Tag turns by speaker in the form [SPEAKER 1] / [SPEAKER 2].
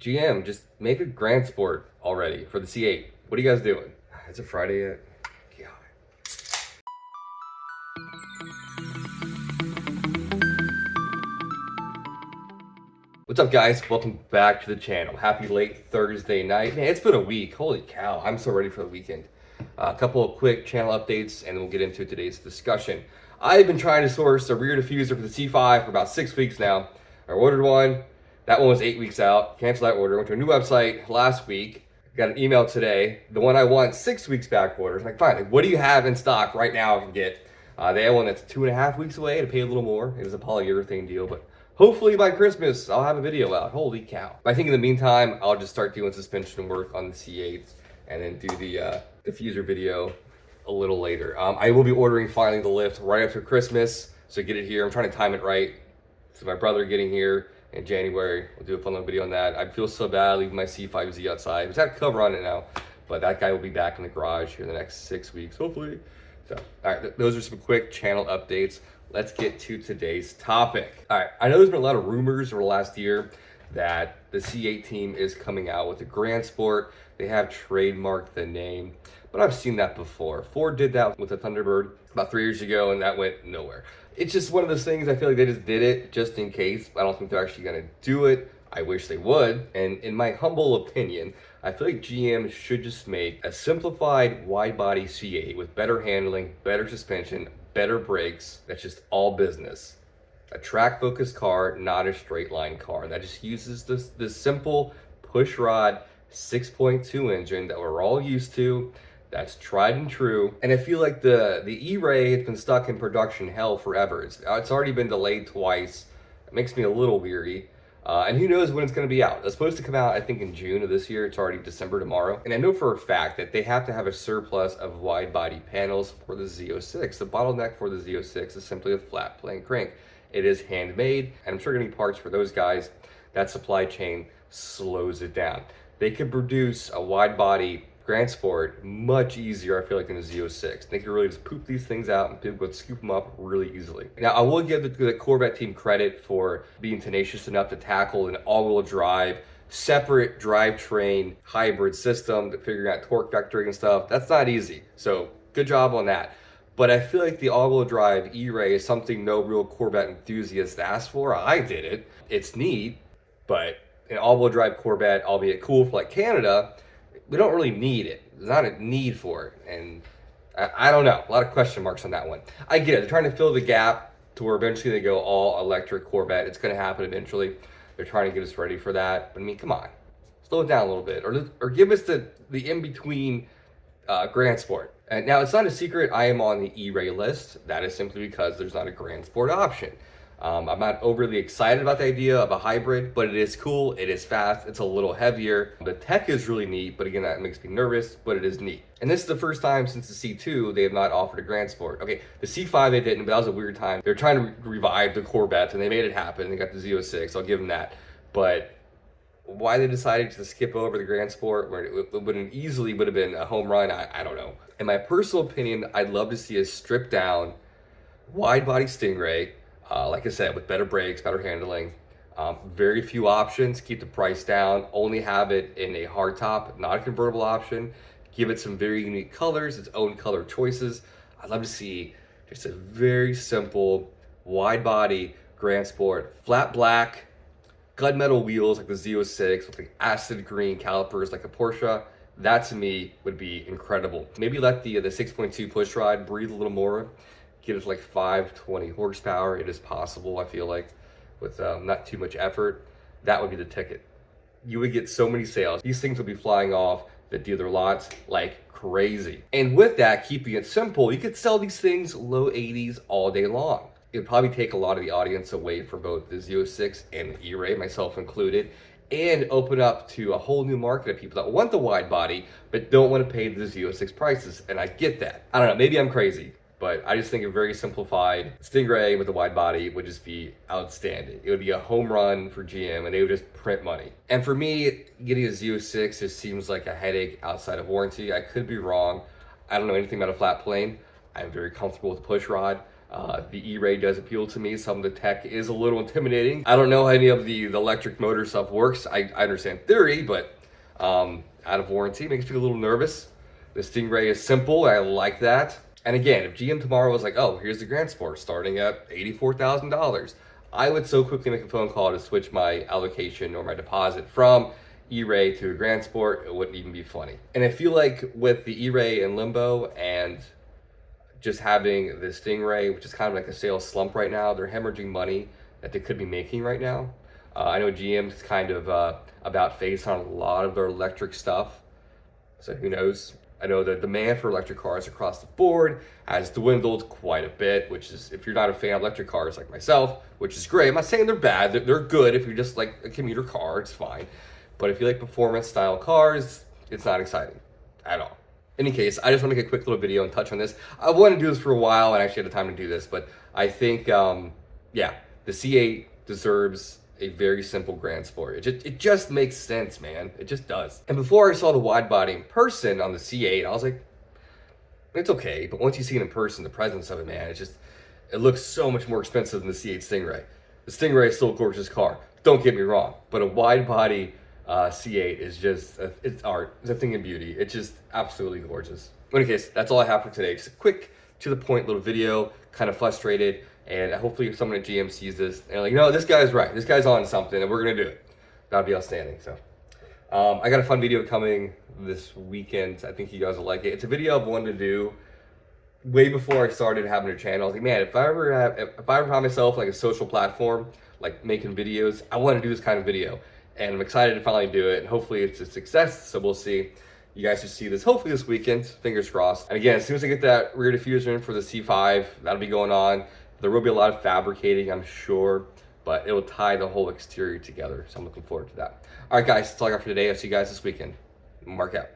[SPEAKER 1] GM, just make a Grand Sport already for the C8. What are you guys doing? Is it Friday yet? God. What's up, guys? Welcome back to the channel. Happy late Thursday night. Man, it's been a week. Holy cow. I'm so ready for the weekend. A couple of quick channel updates, and we'll get into today's discussion. I've been trying to source a rear diffuser for the C5 for about 6 weeks now. I ordered one. That one was 8 weeks out. Canceled that order. Went to a new website last week. Got an email today. The one I want 6 weeks back order. I'm like, fine. Like, what do you have in stock right now I can get? They have one that's 2.5 weeks away to pay a little more. It was a polyurethane deal, but hopefully by Christmas I'll have a video out. Holy cow. I think in the meantime, I'll just start doing suspension work on the C8 and then do the diffuser video a little later. I will be ordering finally the lift right after Christmas, so get it here. I'm trying to time it right. So my brother getting here in January. We'll do a fun little video on that. I feel so bad leaving my C5Z outside. It's got a cover on it now, but that guy will be back in the garage here in the next 6 weeks, hopefully. So, all right, those are some quick channel updates. Let's get to today's topic. All right, I know there's been a lot of rumors over the last year that the C8 team is coming out with a Grand Sport. They have trademarked the name, but I've seen that before. Ford did that with the Thunderbird about 3 years ago, and that went nowhere. It's just one of those things. I feel like they just did it just in case. I don't think they're actually going to do it. I wish they would. And in my humble opinion, I feel like GM should just make a simplified wide body C8 with better handling, better suspension, better brakes. That's just all business. A track focused car, not a straight line car. That just uses this simple push rod 6.2 engine that we're all used to. That's tried and true. And I feel like the E-Ray has been stuck in production hell forever. It's already been delayed twice. It makes me a little weary. And who knows when it's going to be out. It's supposed to come out, I think, in June of this year. It's already December tomorrow. And I know for a fact that they have to have a surplus of wide body panels for the Z06. The bottleneck for the Z06 is simply a flat plane crank. It is handmade, and I'm sure going to be parts for those guys. That supply chain slows it down. They could produce a wide body Grand Sport much easier, I feel like, than a Z06. They could really just poop these things out and people would scoop them up really easily. Now, I will give the Corvette team credit for being tenacious enough to tackle an all-wheel drive, separate drivetrain hybrid system, to figuring out torque vectoring and stuff. That's not easy. So good job on that. But I feel like the all-wheel drive E-Ray is something no real Corvette enthusiast asked for. I did it. It's neat, but an all-wheel drive Corvette, albeit cool for like Canada, we don't really need it. There's not a need for it. And I don't know. A lot of question marks on that one. I get it. They're trying to fill the gap to where eventually they go all electric Corvette. It's going to happen eventually. They're trying to get us ready for that. But I mean, come on. Slow it down a little bit. Or give us the in-between Grand Sport. And now, it's not a secret I am on the E-Ray list. That is simply because there's not a Grand Sport option. I'm not overly excited about the idea of a hybrid, but it is cool, it is fast, it's a little heavier. The tech is really neat, but again, that makes me nervous, but it is neat. And this is the first time since the C2 they have not offered a Grand Sport. Okay, the C5 they didn't, but that was a weird time. They're trying to revive the Corvette, and they made it happen. They got the Z06, I'll give them that. But why they decided to skip over the Grand Sport, where it would have easily would have been a home run, I don't know. In my personal opinion, I'd love to see a stripped down, wide body Stingray, like I said, with better brakes, better handling, very few options, keep the price down, only have it in a hardtop, not a convertible option, give it some very unique colors, its own color choices. I'd love to see just a very simple, wide body Grand Sport, flat black, gunmetal wheels like the Z06 with like acid green calipers like a Porsche. That to me would be incredible. Maybe let the 6.2 push rod breathe a little more. Get us like 520 horsepower. It is possible, I feel like, with not too much effort. That would be the ticket. You would get so many sales. These things would be flying off the dealer lots like crazy. And with that, keeping it simple, you could sell these things low 80s all day long. It would probably take a lot of the audience away from both the Z06 and the E-Ray, myself included, and open up to a whole new market of people that want the wide body but don't want to pay the Z06 prices. And I get that. I don't know, maybe I'm crazy. But I just think a very simplified Stingray with a wide body would just be outstanding. It would be a home run for GM, and they would just print money. And for me, getting a Z06 just seems like a headache outside of warranty. I could be wrong. I don't know anything about a flat plane. I'm very comfortable with the push rod. The E-Ray does appeal to me. Some of the tech is a little intimidating. I don't know how any of the electric motor stuff works. I understand theory, but out of warranty makes me a little nervous. The Stingray is simple. I like that. And again, if GM tomorrow was like, oh, here's the Grand Sport starting at $84,000, I would so quickly make a phone call to switch my allocation or my deposit from E-Ray to a Grand Sport. It wouldn't even be funny. And I feel like with the E-Ray in limbo and just having the Stingray, which is kind of like a sales slump right now, they're hemorrhaging money that they could be making right now. I know GM's kind of about face on a lot of their electric stuff, so who knows? I know the demand for electric cars across the board has dwindled quite a bit, which is, if you're not a fan of electric cars like myself, which is great. I'm not saying they're bad. They're good if you're just like a commuter car, it's fine. But if you like performance style cars, it's not exciting at all. In any case, I just want to make a quick little video and touch on this. I wanted to do this for a while and actually had the time to do this, but I think, yeah, the C8 deserves a very simple Grand Sport. It just makes sense, man. It just does. And before I saw the wide body in person on the C8, I was like, it's okay. But once you see it in person, the presence of it, man, it looks so much more expensive than the C8 Stingray. The Stingray is still a gorgeous car. Don't get me wrong, but a wide body C8 is just, it's art. It's a thing of beauty. It's just absolutely gorgeous. In any case, that's all I have for today. Just a quick, to the point little video, kind of frustrated. And hopefully someone at GM sees this and like, no, this guy's right. This guy's on something and we're going to do it. That'd be outstanding. So I got a fun video coming this weekend. I think you guys will like it. It's a video I've wanted to do way before I started having a channel. I was like, man, if I ever find myself like a social platform, like making videos, I want to do this kind of video. And I'm excited to finally do it. And hopefully it's a success. So we'll see. You guys should see this hopefully this weekend. Fingers crossed. And again, as soon as I get that rear diffuser in for the C5, that'll be going on. There will be a lot of fabricating, I'm sure, but it will tie the whole exterior together. So I'm looking forward to that. All right, guys, that's all I got for today. I'll see you guys this weekend. Mark out.